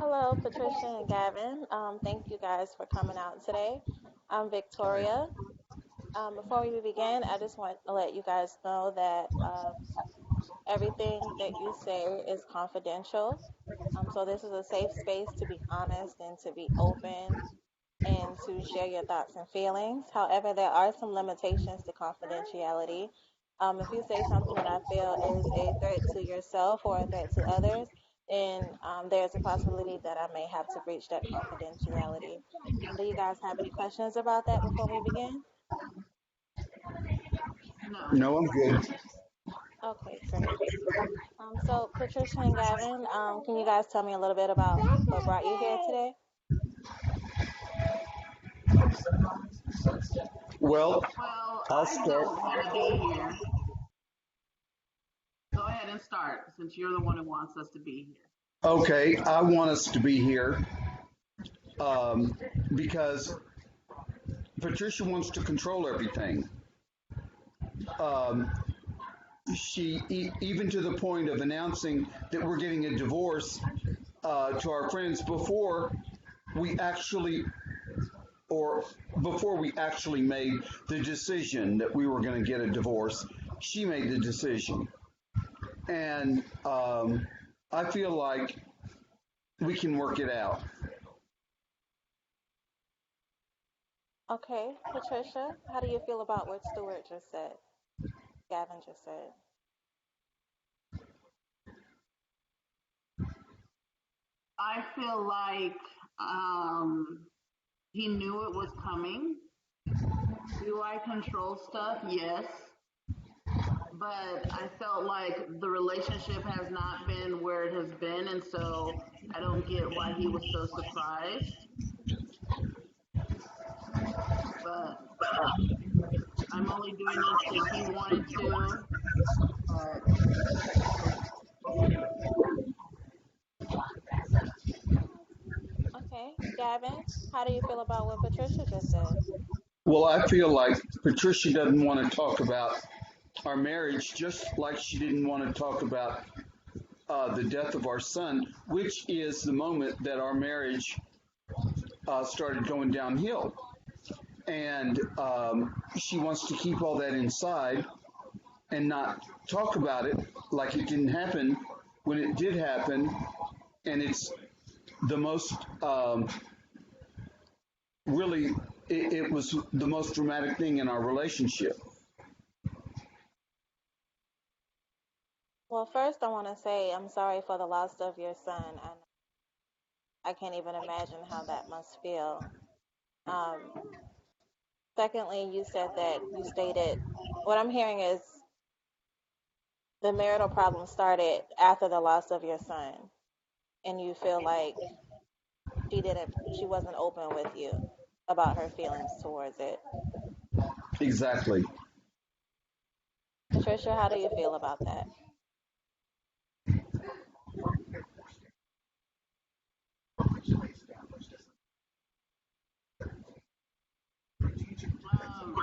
Hello, Patricia and Gavin. Thank you guys for coming out today. I'm Victoria. Before we begin, I just want to let you guys know that everything that you say is confidential. So this is a safe space to be honest and to be open and to share your thoughts and feelings. However, there are some limitations to confidentiality. If you say something that I feel is a threat to yourself or a threat to others, then there's a possibility that I may have to breach that confidentiality. Do you guys have any questions about that before we begin? No. No, I'm good. Okay, great. So Patricia and Gavin, can you guys tell me a little bit about what brought you here today? Well, Well, I'll I start. don't want to be here. Go ahead and start since you're the one who wants us to be here. Okay, I want us to be here um, because Patricia wants to control everything. Um, even to the point of announcing that we're getting a divorce to our friends we actually, or before we actually made the decision that we were going to get a divorce. She made the decision, and I feel like we can work it out. Okay, Patricia, how do you feel about what Stuart just said? Gavin just said. I feel like he knew it was coming. Do I control stuff? Yes. But I felt like the relationship has not been where it has been, and so I don't get why he was so surprised. But I'm only doing this because he wanted to. But Okay, Gavin, how do you feel about what Patricia just said? Well, I feel like Patricia doesn't want to talk about our marriage, just like she didn't want to talk about the death of our son, which is the moment that our marriage started going downhill. And she wants to keep all that inside and not talk about it like it didn't happen when it did happen. And it's the most, really, it was the most dramatic thing in our relationship. Well, first, I want to say I'm sorry for the loss of your son, and I can't even imagine how that must feel. Um, Secondly, you said that you stated what I'm hearing is the marital problem started after the loss of your son, and you feel like she wasn't open with you about her feelings towards it. Exactly. Patricia, how do you feel about that? um,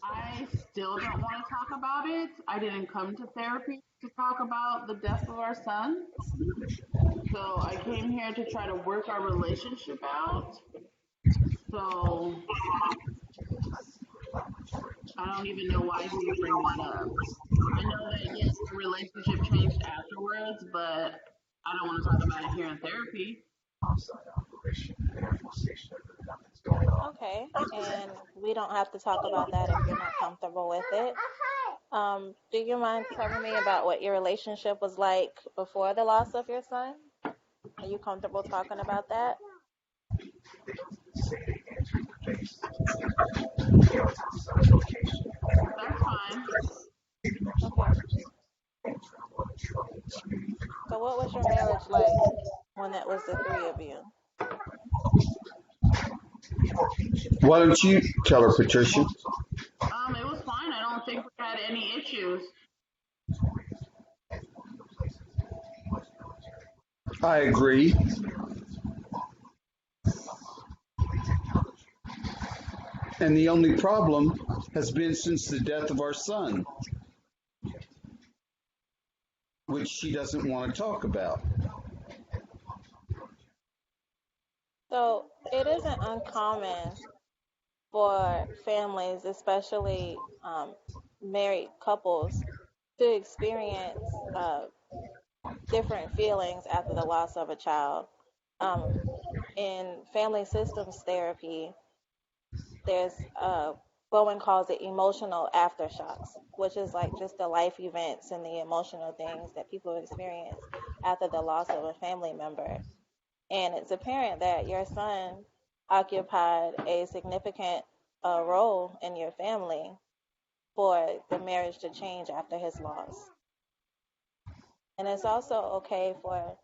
I still don't want to talk about it. I didn't come to therapy to talk about the death of our son. So I came here to try to work our relationship out. So I don't even know why he would bring that up. I know that yes, the relationship changed afterwards, but I don't want to talk about it here in therapy. Okay, and we don't have to talk about that if you're not comfortable with it. Do you mind telling me about what your relationship was like before the loss of your son? Are you comfortable talking about that? That's fine. Okay. So, what was your marriage like when it was the three of you? Why don't you tell her, Patricia? It was fine. I don't think we had any issues. I agree. And the only problem has been since the death of our son, which she doesn't want to talk about. So it isn't uncommon for families, especially married couples, to experience different feelings after the loss of a child. Um, in family systems therapy, there's Bowen calls it emotional aftershocks, which is like just the life events and the emotional things that people experience after the loss of a family member. And it's apparent that your son occupied a significant role in your family for the marriage to change after his loss. And it's also okay for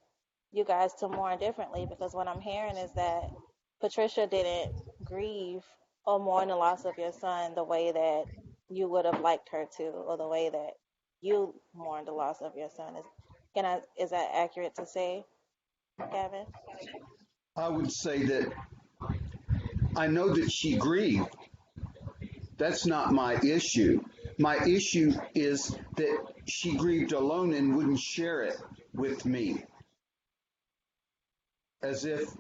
you guys to mourn differently, because what I'm hearing is that Patricia didn't grieve or mourn the loss of your son the way that you would have liked her to, or the way that you mourned the loss of your son. Is that accurate to say, Gavin? I would say that I know that she grieved. That's not my issue. My issue is that she grieved alone and wouldn't share it with me, as if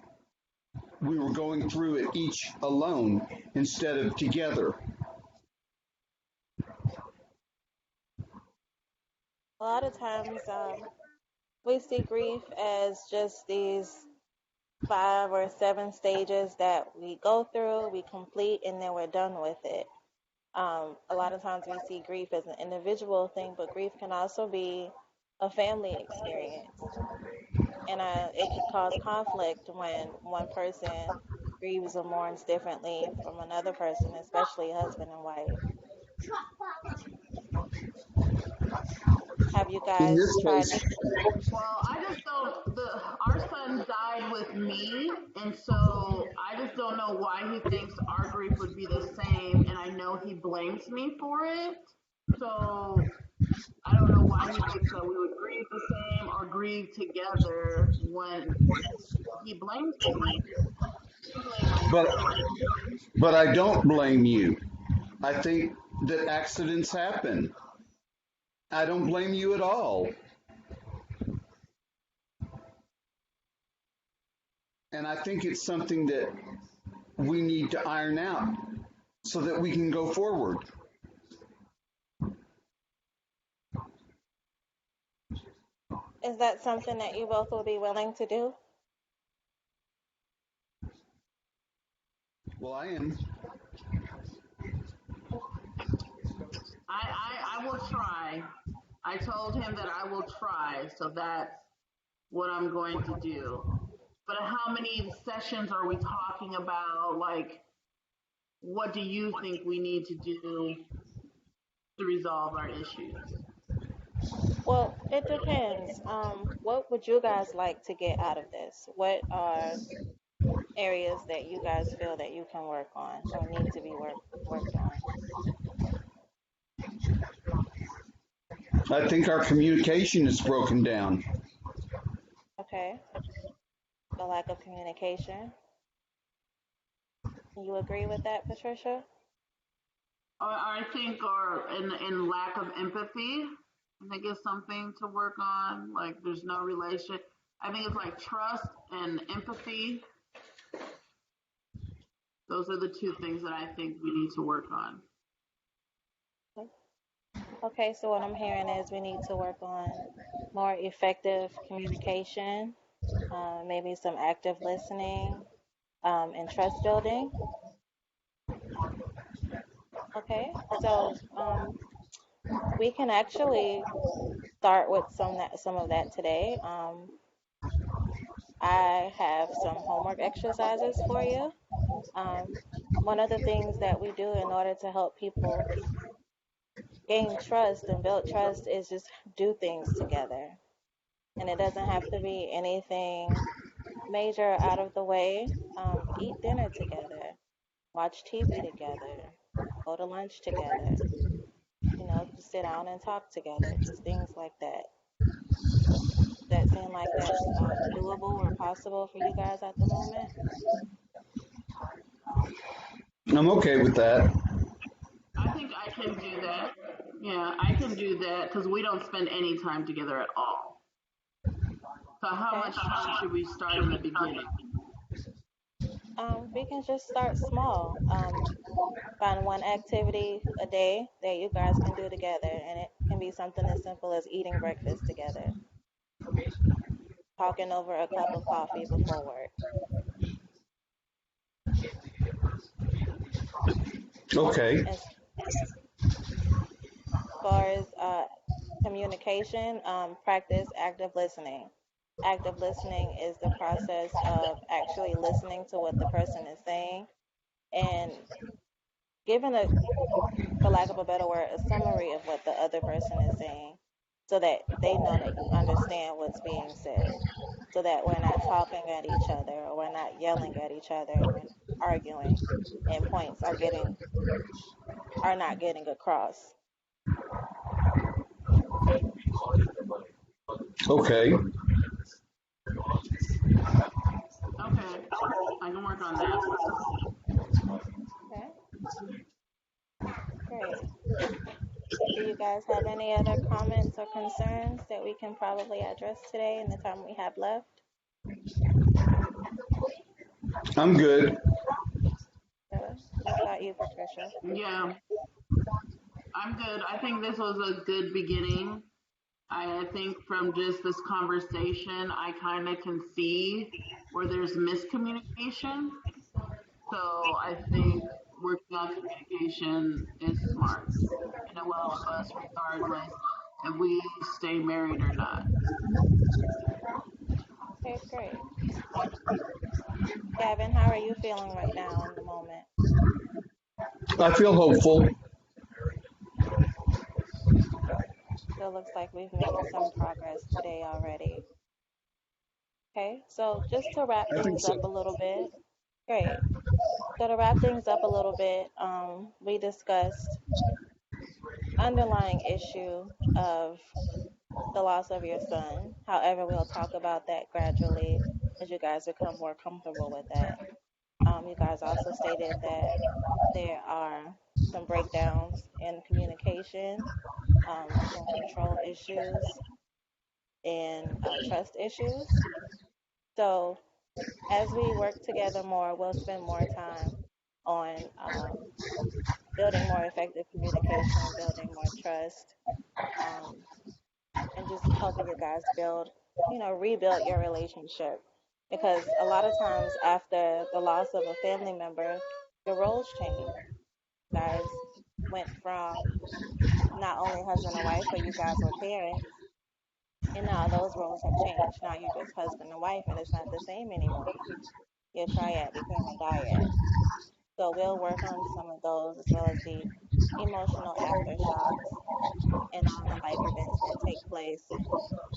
we were going through it each alone instead of together. A lot of times we see grief as just these 5 or 7 stages that we go through, we complete, and then we're done with it. A lot of times we see grief as an individual thing, but grief can also be a family experience. And it can cause conflict when one person grieves or mourns differently from another person, especially husband and wife. Have you In guys this tried case, to? Well, I just don't. Our son died with me, and so I just don't know why he thinks our grief would be the same, and I know he blames me for it. So I don't know why he thinks that we would grieve the same or grieve together when he blames me. I blame but myself. but I don't blame you. I think that accidents happen. I don't blame you at all. And I think it's something that we need to iron out so that we can go forward. Is that something that you both will be willing to do? Well, I am. I will try. I told him that I will try, so that's what I'm going to do. But how many sessions are we talking about? Like, what do you think we need to do to resolve our issues? Well, it depends. What would you guys like to get out of this? What are areas that you guys feel that you can work on or need to be worked on? I think our communication is broken down. Okay, the lack of communication. You agree with that, Patricia? I think, or in lack of empathy, I think it's something to work on. Like, there's no relation. I think it's like trust and empathy. Those are the two things that I think we need to work on. Okay, so what I'm hearing is we need to work on more effective communication, maybe some active listening, and trust building. Okay, so we can actually start with some of that today. I have some homework exercises for you. Um, One of the things that we do in order to help people gain trust and build trust is just do things together. And it doesn't have to be anything major or out of the way. Eat dinner together, watch TV together, go to lunch together, just sit down and talk together, just things like that. Does that seem like that's doable or possible for you guys at the moment? I'm okay with that. I think I can do that. Yeah, I can do that because we don't spend any time together at all. So how Okay. much time should we start in the beginning? We can just start small. Find one activity a day that you guys can do together, and it can be something as simple as eating breakfast together, talking over a cup of coffee before work. Okay. As far as communication, practice active listening. Active listening is the process of actually listening to what the person is saying and giving a, for lack of a better word, a summary of what the other person is saying so that they know that you understand what's being said. So that we're not talking at each other or we're not yelling at each other and we're not arguing and points are not getting across. Okay. Okay, I can work on that. Okay, great. Do you guys have any other comments or concerns that we can probably address today in the time we have left? I'm good. What about you, Patricia? Yeah, I'm good. I think this was a good beginning. I think from just this conversation, I kind of can see where there's miscommunication. So I think working on communication is smart, and it will help us regardless if we stay married or not. Okay, great. Gavin, how are you feeling right now in the moment? I feel hopeful. So it looks like we've made some progress today already. Okay, so just to wrap I think things so. up a little bit, great. So to wrap things up a little bit, we discussed underlying issue of the loss of your son. However, we'll talk about that gradually as you guys become more comfortable with that. You guys also stated that there are some breakdowns in communication, some control issues, and trust issues. So as we work together more, we'll spend more time on building more effective communication, building more trust, um, and just helping you guys build, rebuild your relationship. Because a lot of times after the loss of a family member, your roles change. You guys went from not only husband and wife, but you guys were parents, and now those roles have changed. Now you're just husband and wife, and it's not the same anymore. Your triad became a dyad. So we'll work on some of those as well as the emotional aftershocks and all the life events that take place. And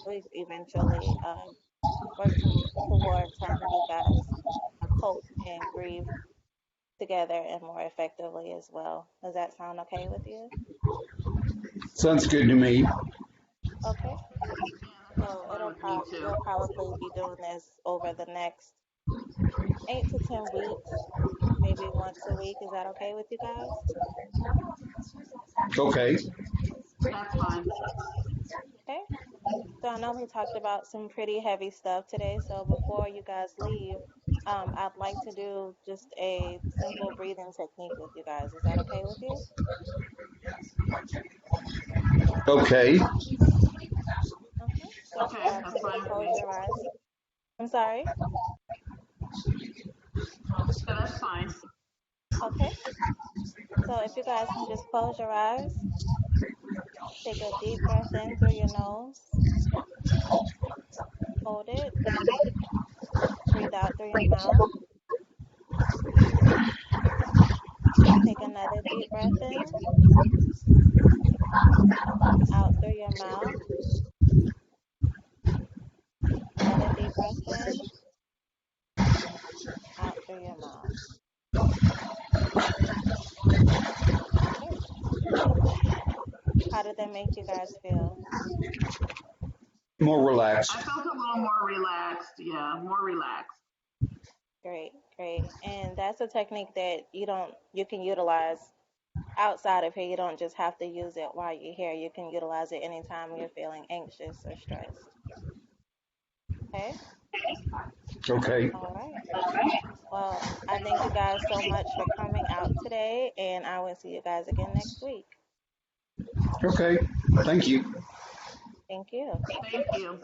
we eventually work towards having you guys cope and grieve together and more effectively as well. Does that sound okay with you? Sounds good to me. Okay. Yeah, that sounds So fine with me too. we'll probably be doing this over the next 8 to 10 weeks, maybe once a week. Is that okay with you guys? Okay. That's fine. Okay. So I know we talked about some pretty heavy stuff today. So before you guys leave, I'd like to do just a simple breathing technique with you guys. Is that okay with you? Okay. Okay. So if you Okay, guys that's can just fine with close me. your eyes. I'm sorry. Yeah, that's fine. Okay. So if you guys can just close your eyes, take a deep breath in through your nose, hold it, breathe out through your mouth, take another deep breath in, out through your mouth, another deep breath in, out through your mouth. Okay. How did that make you guys feel? More I relaxed. felt a little more relaxed. Yeah, more relaxed. Great, great. And that's a technique that you can utilize outside of here. You don't just have to use it while you're here. You can utilize it anytime you're feeling anxious or stressed. Okay? Okay. All right. Well, I thank you guys so much for coming out today, and I will see you guys again next week. Okay, thank you. Thank you. Thank you.